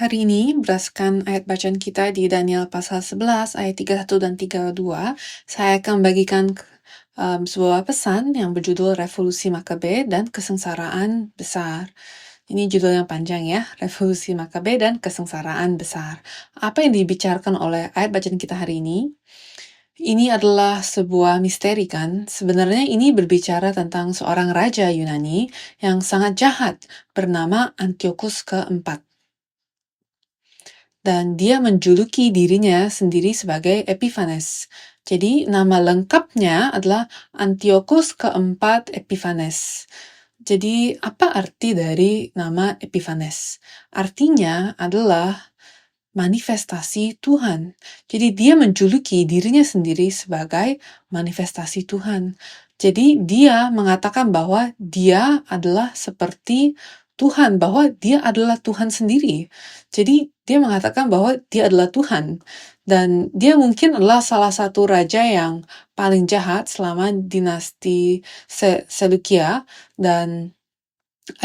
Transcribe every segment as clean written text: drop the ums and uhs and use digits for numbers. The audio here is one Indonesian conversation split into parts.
Hari ini, berdasarkan ayat bacaan kita di Daniel pasal 11 ayat 31 dan 32, saya akan bagikan sebuah pesan yang berjudul Revolusi Makabe dan Kesengsaraan Besar. Ini judul yang panjang ya, Revolusi Makabe dan Kesengsaraan Besar. Apa yang dibicarakan oleh ayat bacaan kita hari ini? Ini adalah sebuah misteri kan? Sebenarnya ini berbicara tentang seorang raja Yunani yang sangat jahat bernama Antiochus keempat. Dan dia menjuluki dirinya sendiri sebagai Epiphanes. Jadi nama lengkapnya adalah Antiochus keempat Epiphanes. Jadi apa arti dari nama Epiphanes? Artinya adalah manifestasi Tuhan. Jadi dia menjuluki dirinya sendiri sebagai manifestasi Tuhan. Jadi dia mengatakan bahwa dia adalah seperti Tuhan, bahwa dia adalah Tuhan sendiri. Jadi dia mengatakan bahwa dia adalah Tuhan. Dan dia mungkin adalah salah satu raja yang paling jahat selama dinasti Seleukia. Dan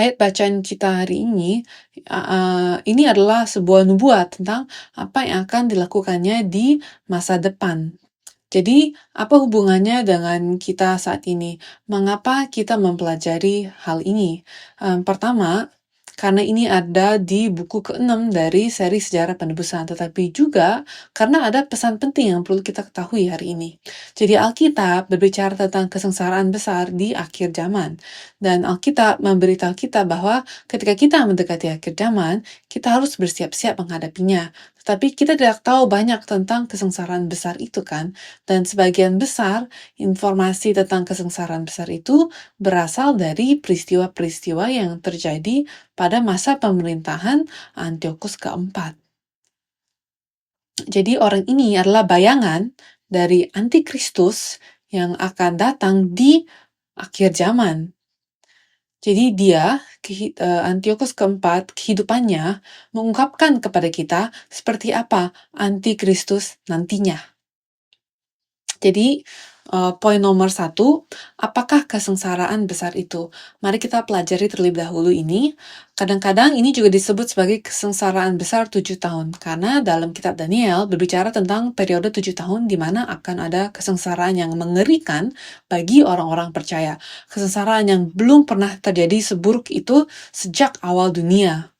ayat bacaan kita hari ini adalah sebuah nubuat tentang apa yang akan dilakukannya di masa depan. Jadi, apa hubungannya dengan kita saat ini? Mengapa kita mempelajari hal ini? Pertama, karena ini ada di buku ke-6 dari seri Sejarah Penebusan, tetapi juga karena ada pesan penting yang perlu kita ketahui hari ini. Jadi Alkitab berbicara tentang kesengsaraan besar di akhir zaman. Dan Alkitab memberitahu kita bahwa ketika kita mendekati akhir zaman, kita harus bersiap-siap menghadapinya. Tetapi kita tidak tahu banyak tentang kesengsaraan besar itu kan. Dan sebagian besar informasi tentang kesengsaraan besar itu berasal dari peristiwa-peristiwa yang terjadi pada masa pemerintahan Antiochus keempat. Jadi orang ini adalah bayangan dari antikristus yang akan datang di akhir zaman. Jadi dia, Antiochus keempat, kehidupannya mengungkapkan kepada kita seperti apa antikristus nantinya. Jadi, poin nomor 1, apakah kesengsaraan besar itu? Mari kita pelajari terlebih dahulu ini. Kadang-kadang ini juga disebut sebagai kesengsaraan besar 7 tahun, karena dalam kitab Daniel berbicara tentang periode 7 tahun di mana akan ada kesengsaraan yang mengerikan bagi orang-orang percaya. Kesengsaraan yang belum pernah terjadi seburuk itu sejak awal dunia.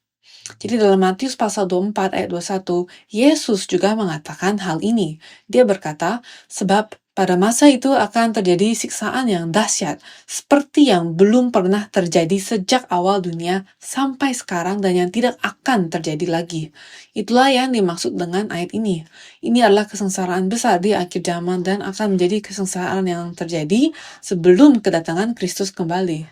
Jadi dalam Matius pasal 24 ayat 21, Yesus juga mengatakan hal ini. Dia berkata, sebab pada masa itu akan terjadi siksaan yang dahsyat, seperti yang belum pernah terjadi sejak awal dunia sampai sekarang dan yang tidak akan terjadi lagi. Itulah yang dimaksud dengan ayat ini. Ini adalah kesengsaraan besar di akhir zaman dan akan menjadi kesengsaraan yang terjadi sebelum kedatangan Kristus kembali.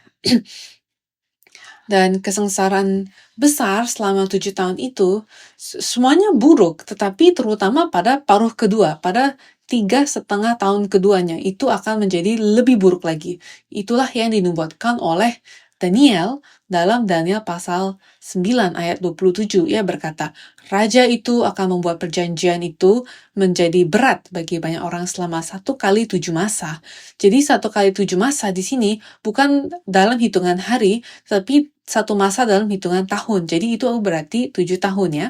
Dan kesengsaraan besar selama 7 tahun itu semuanya buruk, tetapi terutama pada paruh kedua, pada 3,5 tahun keduanya itu akan menjadi lebih buruk lagi. Itulah yang dinubuatkan oleh Daniel dalam Daniel pasal 9 ayat 27. Ia berkata, raja itu akan membuat perjanjian itu menjadi berat bagi banyak orang selama 1 kali 7 masa. Jadi 1 kali 7 masa di sini bukan dalam hitungan hari, tapi 1 masa dalam hitungan tahun. Jadi itu berarti 7 tahun ya.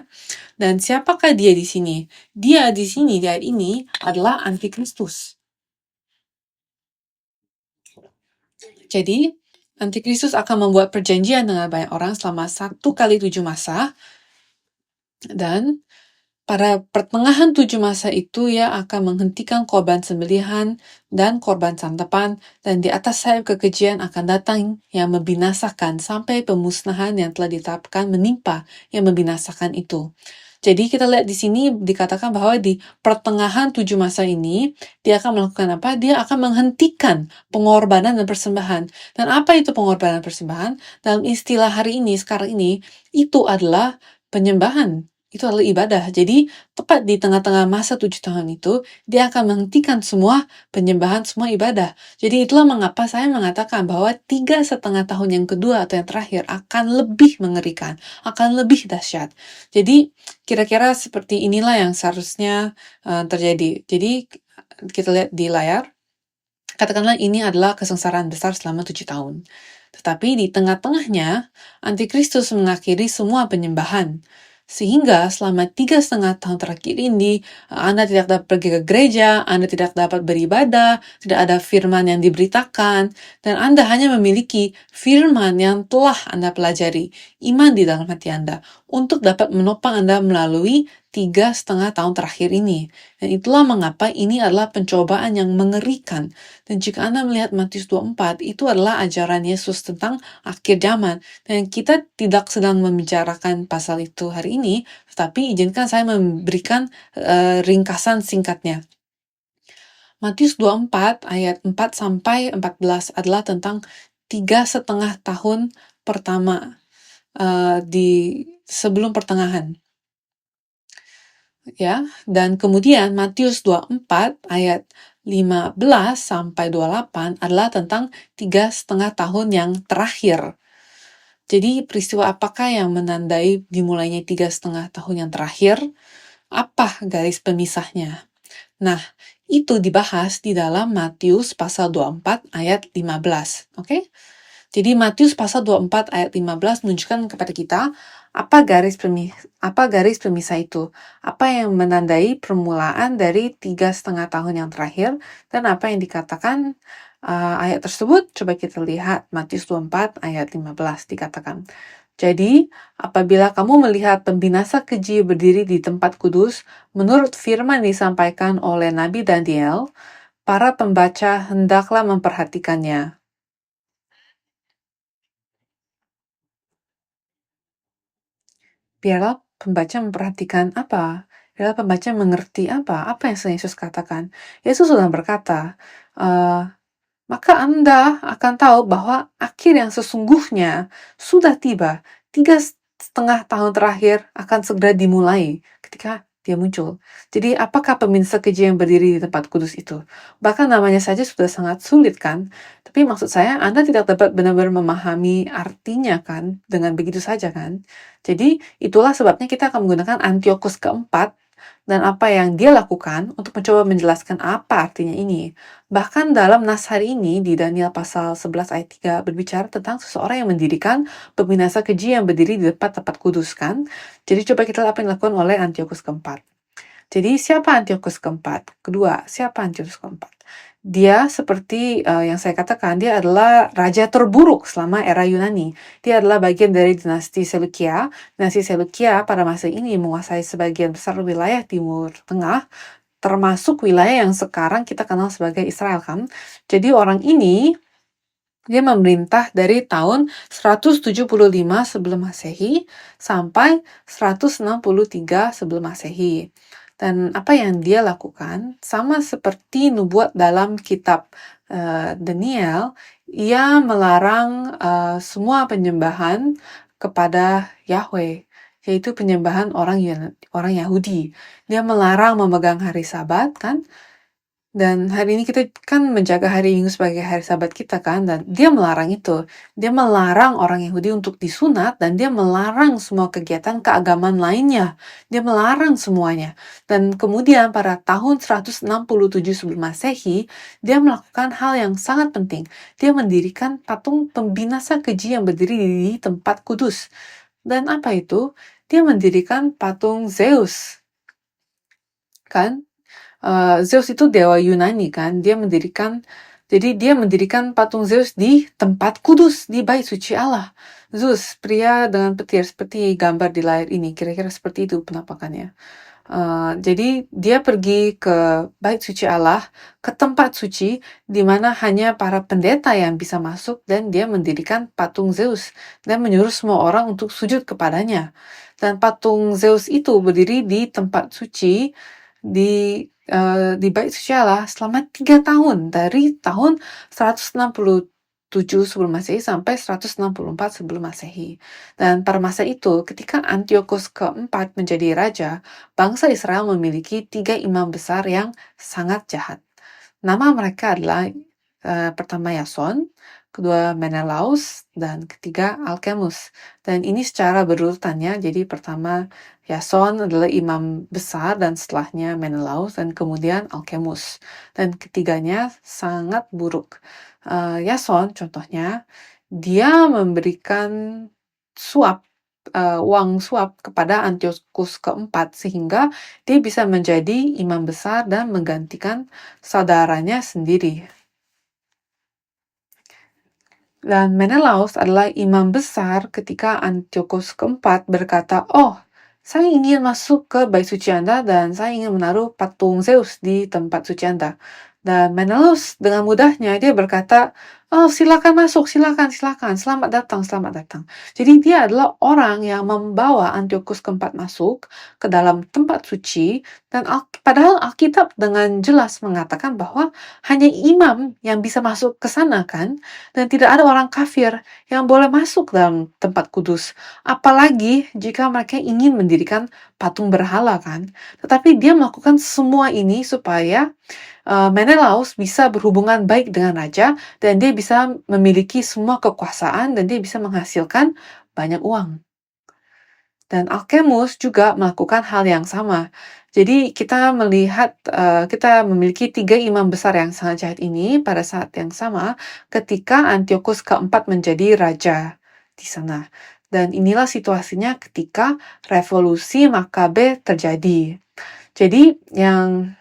Dan siapakah dia di sini? Dia di sini, di ayat ini adalah antikristus. Jadi, antikristus akan membuat perjanjian dengan banyak orang selama 1 kali 7 masa. Dan pada pertengahan 7 masa itu ia akan menghentikan korban sembelihan dan korban santapan, dan di atas sayap kekejian akan datang yang membinasakan sampai pemusnahan yang telah ditetapkan menimpa yang membinasakan itu. Jadi kita lihat di sini dikatakan bahwa di pertengahan 7 masa ini dia akan melakukan apa? Dia akan menghentikan pengorbanan dan persembahan. Dan apa itu pengorbanan dan persembahan? Dalam istilah hari ini, sekarang ini, itu adalah penyembahan. Itu adalah ibadah. Jadi tepat di tengah-tengah masa 7 tahun itu, dia akan menghentikan semua penyembahan, semua ibadah. Jadi itulah mengapa saya mengatakan bahwa 3,5 tahun yang kedua atau yang terakhir akan lebih mengerikan, akan lebih dahsyat. Jadi kira-kira seperti inilah yang seharusnya terjadi. Jadi kita lihat di layar, katakanlah ini adalah kesengsaraan besar selama 7 tahun. Tetapi di tengah-tengahnya, antikristus mengakhiri semua penyembahan. Sehingga selama 3,5 tahun terakhir ini, Anda tidak dapat pergi ke gereja, Anda tidak dapat beribadah, tidak ada firman yang diberitakan, dan Anda hanya memiliki firman yang telah Anda pelajari, iman di dalam hati Anda, untuk dapat menopang Anda melalui 3,5 tahun terakhir ini. Dan itulah mengapa ini adalah pencobaan yang mengerikan. Dan jika Anda melihat Matius 24, itu adalah ajaran Yesus tentang akhir zaman. Dan kita tidak sedang membicarakan pasal itu hari ini, tetapi izinkan saya memberikan ringkasan singkatnya. Matius 24 ayat 4-14 adalah tentang 3,5 tahun pertama di sebelum pertengahan. Ya, dan kemudian Matius 24 ayat 15-28 adalah tentang 3,5 tahun yang terakhir. Jadi peristiwa apakah yang menandai dimulainya 3,5 tahun yang terakhir? Apa garis pemisahnya? Nah, itu dibahas di dalam Matius pasal 24 ayat 15. Oke? Jadi Matius pasal 24 ayat 15 menunjukkan kepada kita apa garis pemisah itu, apa yang menandai permulaan dari 3,5 tahun yang terakhir, dan apa yang dikatakan ayat tersebut. Coba kita lihat Matius 24 ayat 15 dikatakan. Jadi, apabila kamu melihat pembinasa keji berdiri di tempat kudus, menurut firman disampaikan oleh Nabi Daniel, para pembaca hendaklah memperhatikannya. Biarlah pembaca memperhatikan apa? Biarlah pembaca mengerti apa? Apa yang sedang Yesus katakan? Yesus sedang berkata, maka Anda akan tahu bahwa akhir yang sesungguhnya sudah tiba. 3,5 tahun terakhir akan segera dimulai ketika dia muncul. Jadi apakah pemirsa keji yang berdiri di tempat kudus itu? Bahkan namanya saja sudah sangat sulit kan? Tapi maksud saya Anda tidak dapat benar-benar memahami artinya kan? Dengan begitu saja kan? Jadi itulah sebabnya kita akan menggunakan Antiochus keempat dan apa yang dia lakukan untuk mencoba menjelaskan apa artinya ini. Bahkan dalam nas hari ini di Daniel pasal 11 ayat 3 berbicara tentang seseorang yang mendirikan pembinasa keji yang berdiri di depan tempat kudus kan. Jadi coba kita lihat apa yang dilakukan oleh Antiochus keempat. Jadi siapa Antiochus keempat? Kedua, siapa Antiochus keempat? Dia seperti yang saya katakan, dia adalah raja terburuk selama era Yunani. Dia adalah bagian dari dinasti Seleukia. Dinasti Seleukia pada masa ini menguasai sebagian besar wilayah Timur Tengah, termasuk wilayah yang sekarang kita kenal sebagai Israel kan. Jadi orang ini dia memerintah dari tahun 175 sebelum Masehi sampai 163 sebelum Masehi. Dan apa yang dia lakukan sama seperti nubuat dalam kitab Daniel, ia melarang semua penyembahan kepada Yahweh, yaitu penyembahan orang Yahudi. Dia melarang memegang hari Sabat kan. Dan hari ini kita kan menjaga hari Minggu sebagai hari Sabat kita kan, dan dia melarang itu. Dia melarang orang Yahudi untuk disunat, dan dia melarang semua kegiatan keagamaan lainnya. Dia melarang semuanya. Dan kemudian pada tahun 167 sebelum Masehi, dia melakukan hal yang sangat penting. Dia mendirikan patung pembinasa keji yang berdiri di tempat kudus. Dan apa itu? Dia mendirikan patung Zeus. Kan? Zeus itu dewa Yunani kan, dia mendirikan patung Zeus di tempat kudus, di bait suci Allah. Zeus, pria dengan petir seperti gambar di layar ini, kira-kira seperti itu penampakannya. Jadi dia pergi ke bait suci Allah, ke tempat suci, di mana hanya para pendeta yang bisa masuk, dan dia mendirikan patung Zeus, dan menyuruh semua orang untuk sujud kepadanya. Dan patung Zeus itu berdiri di tempat suci, di bait suci Allah selama 3 tahun, dari tahun 167 sebelum Masehi sampai 164 sebelum Masehi. Dan pada masa itu, ketika Antiochus keempat menjadi raja, bangsa Israel memiliki 3 imam besar yang sangat jahat. Nama mereka adalah pertama Yason, kedua Menelaus, dan ketiga Alkemus. Dan ini secara berurutannya, jadi pertama Yason adalah imam besar, dan setelahnya Menelaus, dan kemudian Alkemus. Dan ketiganya sangat buruk. Yason contohnya, dia memberikan suap uang suap kepada Antiochus keempat sehingga dia bisa menjadi imam besar dan menggantikan saudaranya sendiri. Dan Menelaus adalah imam besar ketika Antiochus keempat berkata, "Oh, saya ingin masuk ke bait suci Anda dan saya ingin menaruh patung Zeus di tempat suci Anda." Dan Menelaus dengan mudahnya dia berkata, "Oh, silakan masuk, silakan, silakan, selamat datang, selamat datang." Jadi dia adalah orang yang membawa Antiochus keempat masuk ke dalam tempat suci, dan padahal Alkitab dengan jelas mengatakan bahwa hanya imam yang bisa masuk ke sana kan, dan tidak ada orang kafir yang boleh masuk dalam tempat kudus. Apalagi jika mereka ingin mendirikan patung berhala kan. Tetapi dia melakukan semua ini supaya Menelaus bisa berhubungan baik dengan raja dan dia bisa memiliki semua kekuasaan dan dia bisa menghasilkan banyak uang. Dan Alkemus juga melakukan hal yang sama. Jadi kita melihat kita memiliki 3 imam besar yang sangat jahat ini pada saat yang sama ketika Antiochus keempat menjadi raja di sana. Dan inilah situasinya ketika revolusi Makabe terjadi. Jadi yang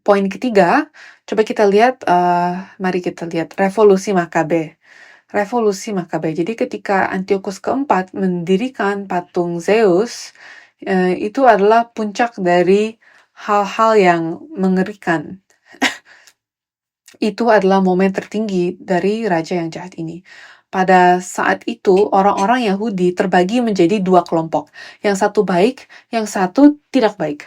poin ketiga, coba kita lihat, mari kita lihat revolusi Makabe. Revolusi Makabe. Jadi ketika Antiochus keempat mendirikan patung Zeus, itu adalah puncak dari hal-hal yang mengerikan. Itu adalah momen tertinggi dari raja yang jahat ini. Pada saat itu, orang-orang Yahudi terbagi menjadi 2 kelompok. Yang satu baik, yang satu tidak baik.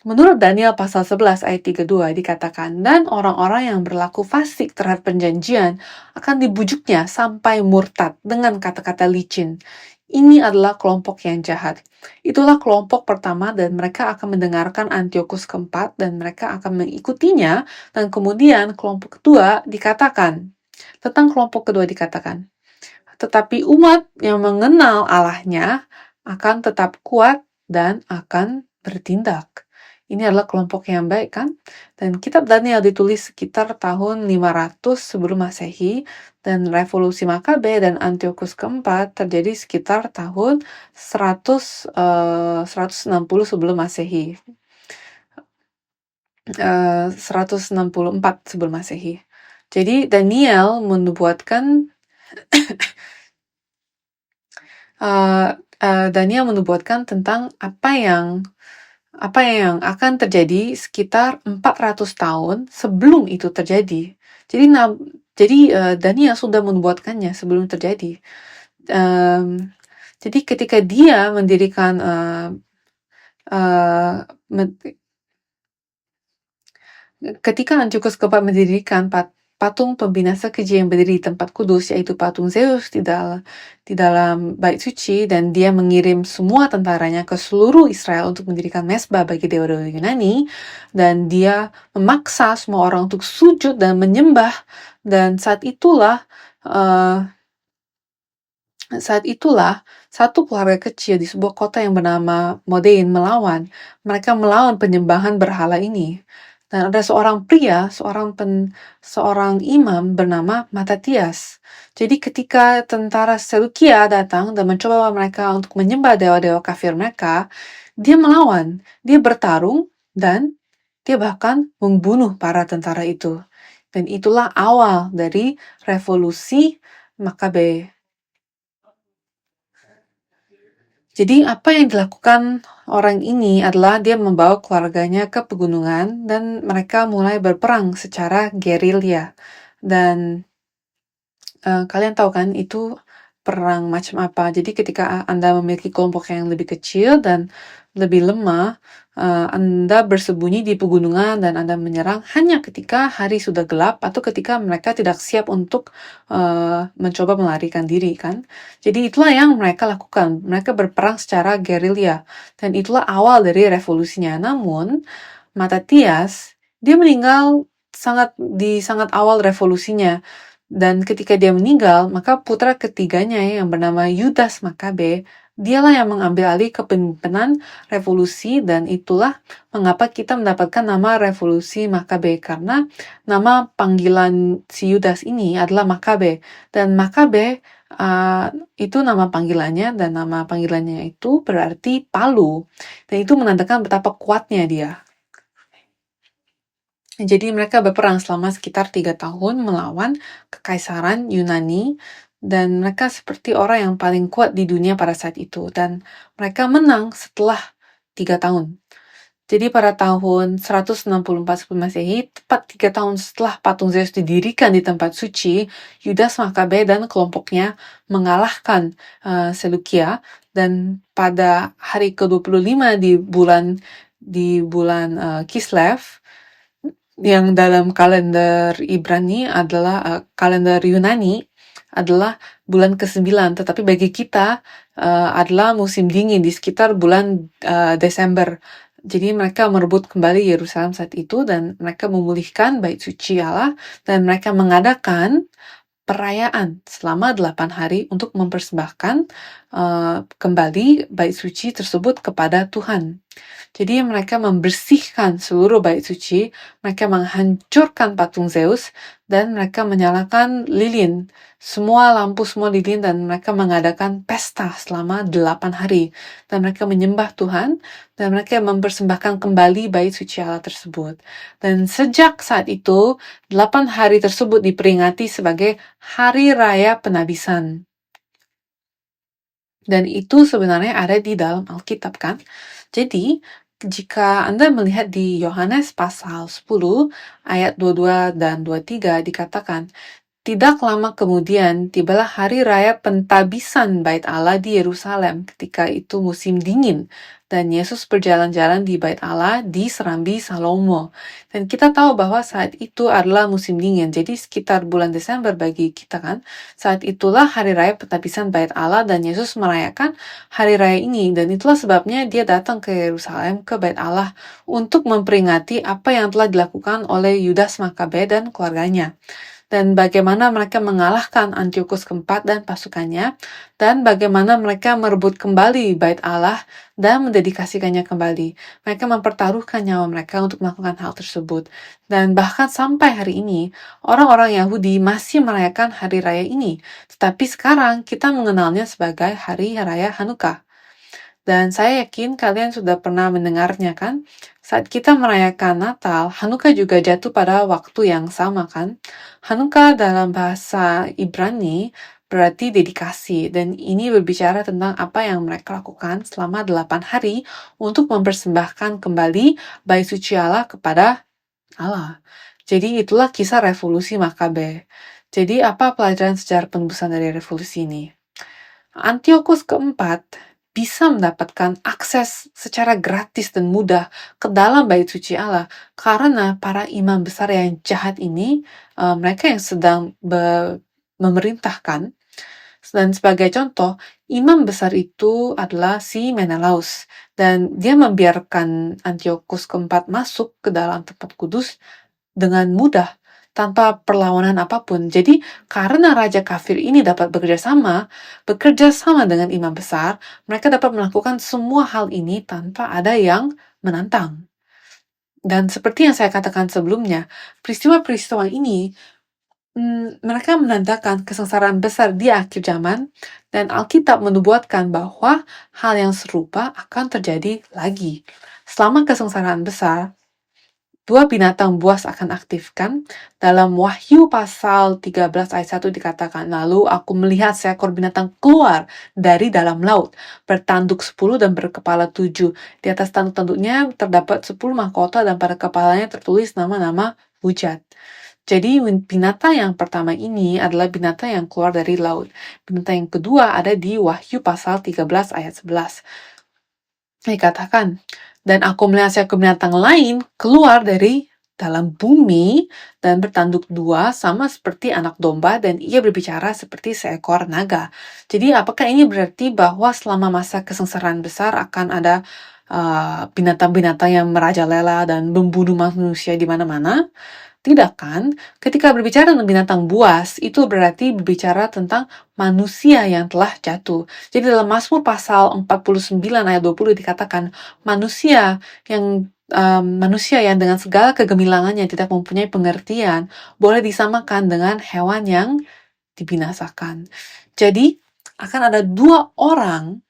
Menurut Daniel pasal 11 ayat 32 dikatakan, "Dan orang-orang yang berlaku fasik terhadap perjanjian akan dibujuknya sampai murtad dengan kata-kata licin." Ini adalah kelompok yang jahat. Itulah kelompok pertama dan mereka akan mendengarkan Antiochus keempat dan mereka akan mengikutinya. Dan kemudian kelompok kedua dikatakan, tetapi umat yang mengenal Allahnya akan tetap kuat dan akan bertindak. Ini adalah kelompok yang baik kan? Dan kitab Daniel ditulis sekitar tahun 500 sebelum Masehi, dan revolusi Makabe dan Antiochus keempat terjadi sekitar tahun 160 sebelum Masehi. 164 sebelum Masehi. Jadi Daniel menubuatkan tentang apa yang akan terjadi sekitar 400 tahun sebelum itu terjadi. Jadi Daniel sudah menubuatkannya sebelum terjadi. Jadi ketika dia mendirikan ketika Antiochus keempat mendirikan patung pembinasa keji yang berdiri di tempat kudus, yaitu patung Zeus di dalam bait suci, dan dia mengirim semua tentaranya ke seluruh Israel untuk mendirikan mesbah bagi dewa-dewa Yunani, dan dia memaksa semua orang untuk sujud dan menyembah, dan saat itulah satu keluarga kecil di sebuah kota yang bernama Modein melawan penyembahan berhala ini. Dan ada seorang pria, seorang imam bernama Matatias. Jadi ketika tentara Seleukia datang dan mencoba mereka untuk menyembah dewa-dewa kafir mereka, dia melawan, dia bertarung, dan dia bahkan membunuh para tentara itu. Dan itulah awal dari revolusi Makabe. Jadi apa yang dilakukan orang ini adalah dia membawa keluarganya ke pegunungan dan mereka mulai berperang secara gerilya. Dan kalian tahu kan itu perang macam apa. Jadi ketika Anda memiliki kelompok yang lebih kecil dan lebih lemah, Anda bersembunyi di pegunungan dan Anda menyerang hanya ketika hari sudah gelap atau ketika mereka tidak siap untuk mencoba melarikan diri kan. Jadi itulah yang mereka lakukan. Mereka berperang secara gerilya dan itulah awal dari revolusinya. Namun Matatias dia meninggal di sangat awal revolusinya. Dan ketika dia meninggal, maka putra ketiganya yang bernama Yudas Makabe Dialah yang mengambil alih kepemimpinan revolusi, dan itulah mengapa kita mendapatkan nama revolusi Makabe, karena nama panggilan si Yudas ini adalah Makabe, dan Makabe itu nama panggilannya, dan nama panggilannya itu berarti palu, dan itu menandakan betapa kuatnya dia. Jadi mereka berperang selama sekitar 3 tahun melawan kekaisaran Yunani, dan mereka seperti orang yang paling kuat di dunia pada saat itu, dan mereka menang setelah 3 tahun. Jadi pada tahun 164 sebelum Masehi, tepat 3 tahun setelah patung Zeus didirikan di tempat suci, Yudas Makabe dan kelompoknya mengalahkan Seleukia, dan pada hari ke-25 di bulan Kislev, yang dalam kalender Ibrani adalah kalender Yunani adalah bulan ke-9, tetapi bagi kita adalah musim dingin di sekitar bulan Desember. Jadi mereka merebut kembali Yerusalem saat itu, dan mereka memulihkan bait suci Allah, dan mereka mengadakan perayaan selama 8 hari untuk mempersembahkan kembali bait suci tersebut kepada Tuhan. Jadi mereka membersihkan seluruh bait suci, mereka menghancurkan patung Zeus, dan mereka menyalakan lilin, semua lilin, dan mereka mengadakan pesta selama 8 hari. Dan mereka menyembah Tuhan, dan mereka mempersembahkan kembali bait suci Allah tersebut. Dan sejak saat itu, 8 hari tersebut diperingati sebagai Hari Raya Penabisan. Dan itu sebenarnya ada di dalam Alkitab, kan? Jadi, jika Anda melihat di Yohanes pasal 10 ayat 22 dan 23 dikatakan, tidak lama kemudian tibalah hari raya pentabisan bait Allah di Yerusalem, ketika itu musim dingin, dan Yesus berjalan-jalan di bait Allah di Serambi Salomo. Dan kita tahu bahwa saat itu adalah musim dingin, jadi sekitar bulan Desember bagi kita, kan. Saat itulah hari raya pentabisan bait Allah, dan Yesus merayakan hari raya ini, dan itulah sebabnya dia datang ke Yerusalem, ke bait Allah, untuk memperingati apa yang telah dilakukan oleh Yudas Makabe dan keluarganya, dan bagaimana mereka mengalahkan Antiochus keempat dan pasukannya, dan bagaimana mereka merebut kembali bait Allah dan mendedikasikannya kembali. Mereka mempertaruhkan nyawa mereka untuk melakukan hal tersebut. Dan bahkan sampai hari ini, orang-orang Yahudi masih merayakan hari raya ini, tetapi sekarang kita mengenalnya sebagai Hari Raya Hanukkah. Dan saya yakin kalian sudah pernah mendengarnya, kan? Saat kita merayakan Natal, Hanukkah juga jatuh pada waktu yang sama, kan? Hanukkah dalam bahasa Ibrani berarti dedikasi, dan ini berbicara tentang apa yang mereka lakukan selama 8 hari untuk mempersembahkan kembali bait suci Allah kepada Allah. Jadi itulah kisah revolusi Makabe. Jadi apa pelajaran sejarah penebusan dari revolusi ini? Antiochus keempat bisa mendapatkan akses secara gratis dan mudah ke dalam bait suci Allah karena para imam besar yang jahat ini, mereka yang sedang memerintahkan. Dan sebagai contoh, imam besar itu adalah si Menelaus, dan dia membiarkan Antiochus keempat masuk ke dalam tempat kudus dengan mudah, tanpa perlawanan apapun. Jadi, karena raja kafir ini dapat bekerja sama dengan imam besar, mereka dapat melakukan semua hal ini tanpa ada yang menantang. Dan seperti yang saya katakan sebelumnya, peristiwa-peristiwa ini mereka menandakan kesengsaraan besar di akhir zaman, dan Alkitab menubuatkan bahwa hal yang serupa akan terjadi lagi. Selama kesengsaraan besar, 2 binatang buas akan aktifkan. Dalam Wahyu pasal 13 ayat 1 dikatakan, lalu aku melihat seekor binatang keluar dari dalam laut, bertanduk 10 dan berkepala 7. Di atas tanduk-tanduknya terdapat 10 mahkota, dan pada kepalanya tertulis nama-nama hujat. Jadi binatang yang pertama ini adalah binatang yang keluar dari laut. Binatang yang kedua ada di Wahyu pasal 13 ayat 11. Dikatakan, dan aku melihat seekor binatang lain keluar dari dalam bumi dan bertanduk 2 sama seperti anak domba, dan ia berbicara seperti seekor naga. Jadi apakah ini berarti bahwa selama masa kesengsaraan besar akan ada binatang-binatang yang merajalela dan membunuh manusia di mana-mana? Tidak kan? Ketika berbicara tentang binatang buas, itu berarti berbicara tentang manusia yang telah jatuh. Jadi dalam Mazmur pasal 49 ayat 20 dikatakan, manusia yang dengan segala kegemilangannya tidak mempunyai pengertian, boleh disamakan dengan hewan yang dibinasakan. Jadi, akan ada dua orang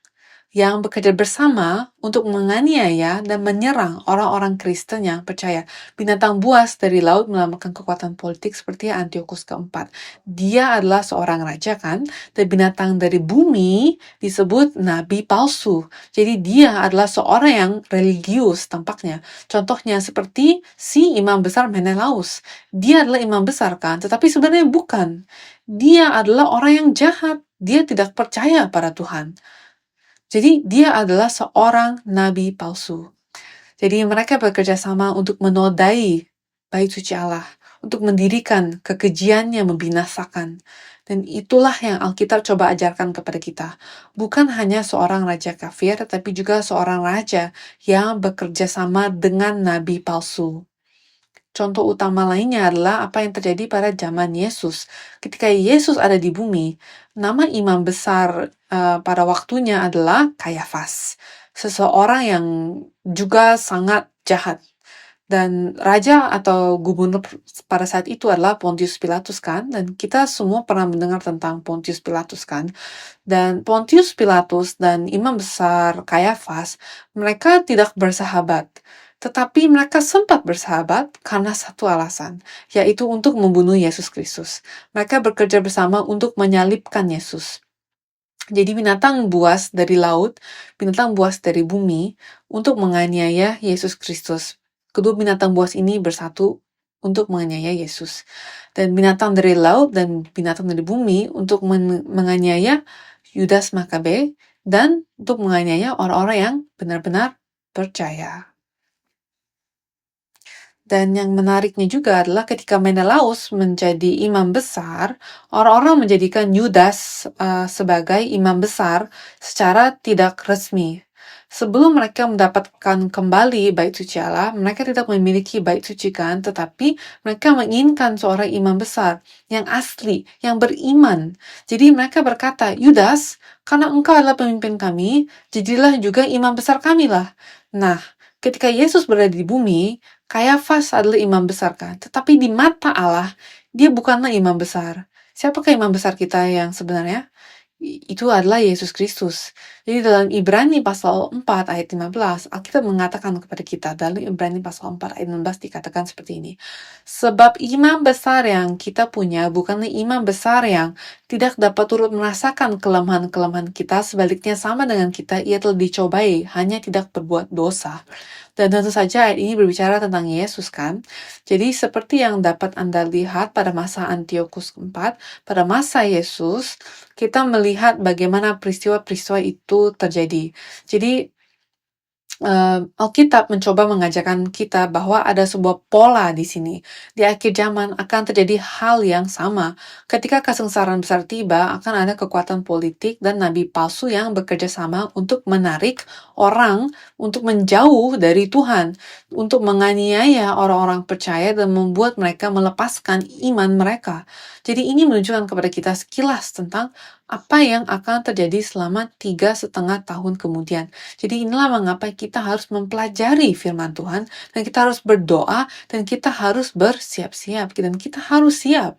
yang bekerja bersama untuk menganiaya dan menyerang orang-orang Kristen yang percaya. Binatang buas dari laut melambangkan kekuatan politik seperti Antiochus keempat. Dia adalah seorang raja kan, dan binatang dari bumi disebut nabi palsu. Jadi dia adalah seorang yang religius tampaknya. Contohnya seperti si imam besar Menelaus. Dia adalah imam besar kan, tetapi sebenarnya bukan. Dia adalah orang yang jahat. Dia tidak percaya pada Tuhan. Jadi dia adalah seorang nabi palsu. Jadi mereka bekerja sama untuk menodai bait suci Allah, untuk mendirikan kekejian yang membinasakan. Dan itulah yang Alkitab coba ajarkan kepada kita. Bukan hanya seorang raja kafir, tetapi juga seorang raja yang bekerja sama dengan nabi palsu. Contoh utama lainnya adalah apa yang terjadi pada zaman Yesus. Ketika Yesus ada di bumi, nama imam besar pada waktunya adalah Kayafas, seseorang yang juga sangat jahat. Dan raja atau gubernur pada saat itu adalah Pontius Pilatus kan, dan kita semua pernah mendengar tentang Pontius Pilatus kan. Dan Pontius Pilatus dan imam besar Kayafas, mereka tidak bersahabat. Tetapi mereka sempat bersahabat karena satu alasan, yaitu untuk membunuh Yesus Kristus. Mereka bekerja bersama untuk menyalibkan Yesus. Jadi binatang buas dari laut, binatang buas dari bumi, untuk menganiaya Yesus Kristus. Kedua binatang buas ini bersatu untuk menganiaya Yesus. Dan binatang dari laut dan binatang dari bumi untuk menganiaya Yudas Makabe, dan untuk menganiaya orang-orang yang benar-benar percaya. Dan yang menariknya juga adalah ketika Menelaus menjadi imam besar, orang-orang menjadikan Yudas sebagai imam besar secara tidak resmi. Sebelum mereka mendapatkan kembali bait suci Allah, mereka tidak memiliki bait suci kan, tetapi mereka menginginkan seorang imam besar yang asli, yang beriman. Jadi mereka berkata, Yudas, karena engkau adalah pemimpin kami, jadilah juga imam besar kami lah. Nah, ketika Yesus berada di bumi, Kayafas adalah imam besar kan, tetapi di mata Allah, dia bukanlah imam besar. Siapakah imam besar kita yang sebenarnya? Itu adalah Yesus Kristus. Jadi dalam Ibrani pasal 4 ayat 15, Alkitab mengatakan kepada kita, dalam Ibrani pasal 4 ayat 16 dikatakan seperti ini. Sebab imam besar yang kita punya bukanlah imam besar yang tidak dapat turut merasakan kelemahan-kelemahan kita, sebaliknya sama dengan kita, ia telah dicobai, hanya tidak berbuat dosa. Dan tentu saja ayat ini berbicara tentang Yesus kan. Jadi seperti yang dapat Anda lihat pada masa Antiochus keempat, pada masa Yesus, kita melihat bagaimana peristiwa-peristiwa itu terjadi. Jadi Alkitab mencoba mengajarkan kita bahwa ada sebuah pola di sini. Di akhir zaman akan terjadi hal yang sama. Ketika kesengsaraan besar tiba, akan ada kekuatan politik dan nabi palsu yang bekerja sama untuk menarik orang untuk menjauh dari Tuhan, untuk menganiaya orang-orang percaya dan membuat mereka melepaskan iman mereka. Jadi ini menunjukkan kepada kita sekilas tentang apa yang akan terjadi selama 3,5 tahun kemudian. Jadi inilah mengapa kita harus mempelajari firman Tuhan, dan kita harus berdoa, dan kita harus bersiap-siap, dan kita harus siap.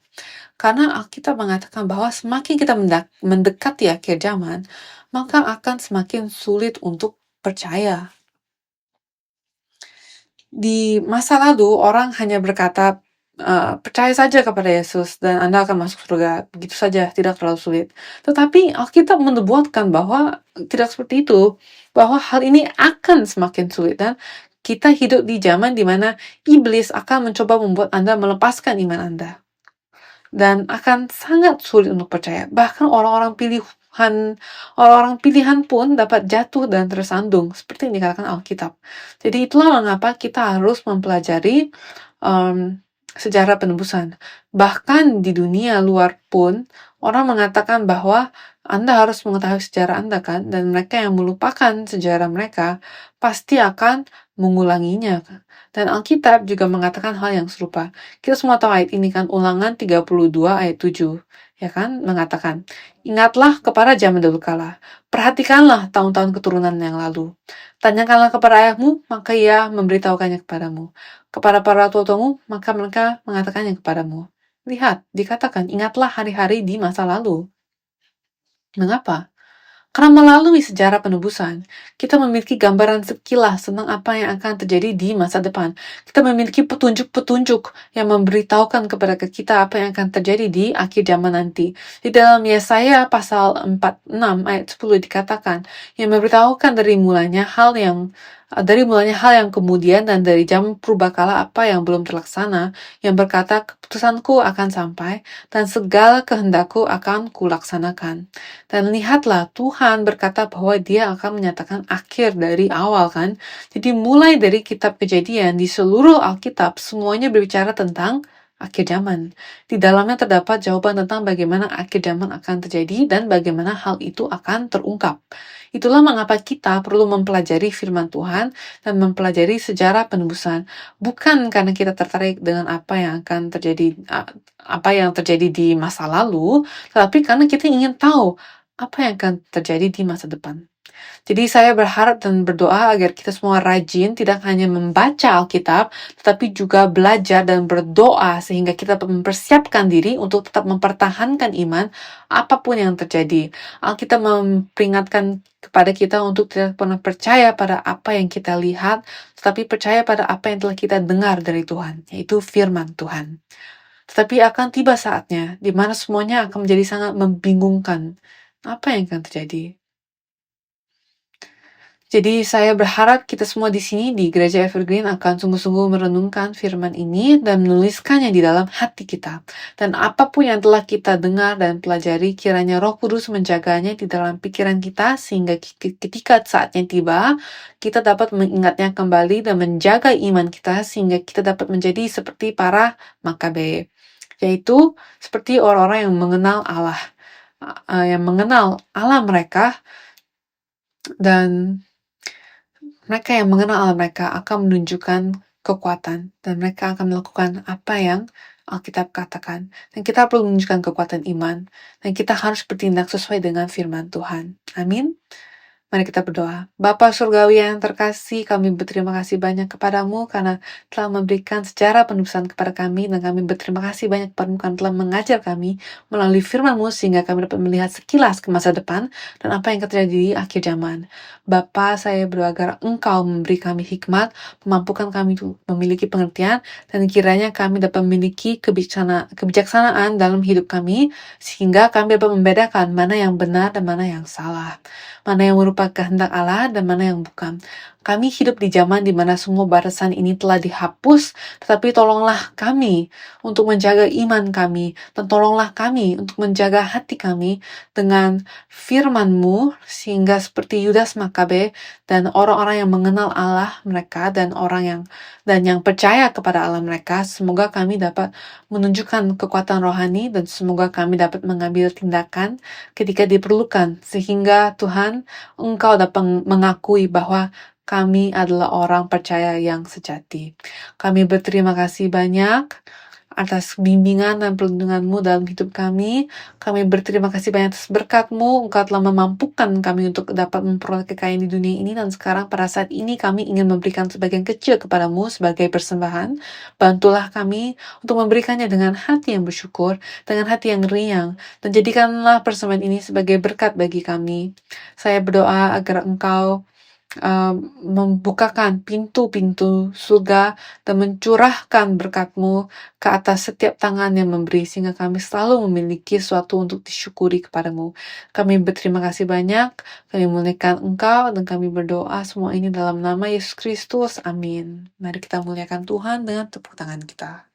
Karena Alkitab mengatakan bahwa semakin kita mendekati akhir zaman, maka akan semakin sulit untuk percaya. Di masa lalu, orang hanya berkata, percaya saja kepada Yesus dan Anda akan masuk surga. Begitu saja, tidak terlalu sulit. Tetapi Alkitab menubuatkan bahwa tidak seperti itu, bahwa hal ini akan semakin sulit, dan kita hidup di zaman di mana iblis akan mencoba membuat Anda melepaskan iman Anda. Dan akan sangat sulit untuk percaya. Bahkan orang-orang pilihan pun dapat jatuh dan tersandung, seperti yang dikatakan Alkitab. Jadi itulah mengapa kita harus mempelajari sejarah penebusan. Bahkan di dunia luar pun, orang mengatakan bahwa Anda harus mengetahui sejarah Anda kan, dan mereka yang melupakan sejarah mereka pasti akan mengulanginya. Dan Alkitab juga mengatakan hal yang serupa. Kita semua tahu ayat ini kan, Ulangan 32 ayat 7. Ya kan, mengatakan, ingatlah kepada zaman dahulu kala, perhatikanlah tahun-tahun keturunan yang lalu. Tanyakanlah kepada ayahmu, maka ia memberitahukannya kepadamu. Kepada para tua-tuamu, maka mereka mengatakannya kepadamu. Lihat, dikatakan, ingatlah hari-hari di masa lalu. Mengapa? Karena melalui sejarah penebusan, kita memiliki gambaran sekilas tentang apa yang akan terjadi di masa depan. Kita memiliki petunjuk-petunjuk yang memberitahukan kepada kita apa yang akan terjadi di akhir zaman nanti. Di dalam Yesaya pasal 46 ayat 10 dikatakan, yang memberitahukan dari mulanya hal yang kemudian dan dari zaman purbakala apa yang belum terlaksana, yang berkata, keputusanku akan sampai dan segala kehendakku akan kulaksanakan. Dan lihatlah, Tuhan berkata bahwa dia akan menyatakan akhir dari awal kan. Jadi mulai dari kitab Kejadian, di seluruh Alkitab, semuanya berbicara tentang akhir zaman. Di dalamnya terdapat jawaban tentang bagaimana akhir zaman akan terjadi dan bagaimana hal itu akan terungkap. Itulah mengapa kita perlu mempelajari firman Tuhan dan mempelajari sejarah penebusan. Bukan karena kita tertarik dengan apa yang terjadi di masa lalu, tetapi karena kita ingin tahu apa yang akan terjadi di masa depan. Jadi saya berharap dan berdoa agar kita semua rajin tidak hanya membaca Alkitab, tetapi juga belajar dan berdoa sehingga kita mempersiapkan diri untuk tetap mempertahankan iman apapun yang terjadi. Alkitab memperingatkan kepada kita untuk tidak pernah percaya pada apa yang kita lihat, tetapi percaya pada apa yang telah kita dengar dari Tuhan, yaitu firman Tuhan. Tetapi akan tiba saatnya di mana semuanya akan menjadi sangat membingungkan. Apa yang akan terjadi? Jadi saya berharap kita semua di sini di Gereja Evergreen akan sungguh-sungguh merenungkan firman ini dan menuliskannya di dalam hati kita. Dan apapun yang telah kita dengar dan pelajari, kiranya Roh Kudus menjaganya di dalam pikiran kita sehingga ketika saatnya tiba, kita dapat mengingatnya kembali dan menjaga iman kita sehingga kita dapat menjadi seperti para Makabe, yaitu seperti orang-orang yang mengenal Allah mereka, dan mereka yang mengenal Allah mereka akan menunjukkan kekuatan dan mereka akan melakukan apa yang Alkitab katakan. Dan kita perlu menunjukkan kekuatan iman dan kita harus bertindak sesuai dengan firman Tuhan. Amin. Mari kita berdoa. Bapa Surgawi yang terkasih, kami berterima kasih banyak kepadamu karena telah memberikan sejarah penebusan kepada kami, dan kami berterima kasih banyak kepadamu karena telah mengajar kami melalui firman-Mu sehingga kami dapat melihat sekilas ke masa depan dan apa yang terjadi di akhir zaman. Bapa, saya berdoa agar Engkau memberi kami hikmat, memampukan kami untuk memiliki pengertian, dan kiranya kami dapat memiliki kebijaksanaan dalam hidup kami, sehingga kami dapat membedakan mana yang benar dan mana yang salah, mana yang merupakan kehendak Allah dan mana yang bukan. Kami hidup di zaman di mana semua batasan ini telah dihapus, tetapi tolonglah kami untuk menjaga iman kami, dan tolonglah kami untuk menjaga hati kami dengan firman-Mu, sehingga seperti Yudas Makabe dan orang-orang yang mengenal Allah mereka dan yang percaya kepada Allah mereka, semoga kami dapat menunjukkan kekuatan rohani dan semoga kami dapat mengambil tindakan ketika diperlukan, sehingga Tuhan, Engkau dapat mengakui bahwa kami adalah orang percaya yang sejati. Kami berterima kasih banyak atas bimbingan dan perlindungan-Mu dalam hidup kami. Kami berterima kasih banyak atas berkat-Mu. Engkau telah memampukan kami untuk dapat memperoleh kekayaan di dunia ini, dan sekarang pada saat ini kami ingin memberikan sebagian kecil kepada-Mu sebagai persembahan. Bantulah kami untuk memberikannya dengan hati yang bersyukur, dengan hati yang riang, dan jadikanlah persembahan ini sebagai berkat bagi kami. Saya berdoa agar Engkau membukakan pintu-pintu surga dan mencurahkan berkat-Mu ke atas setiap tangan yang memberi, sehingga kami selalu memiliki sesuatu untuk disyukuri kepadamu. Kami berterima kasih banyak, kami muliakan Engkau, dan kami berdoa semua ini dalam nama Yesus Kristus. Amin. Mari kita muliakan Tuhan dengan tepuk tangan kita.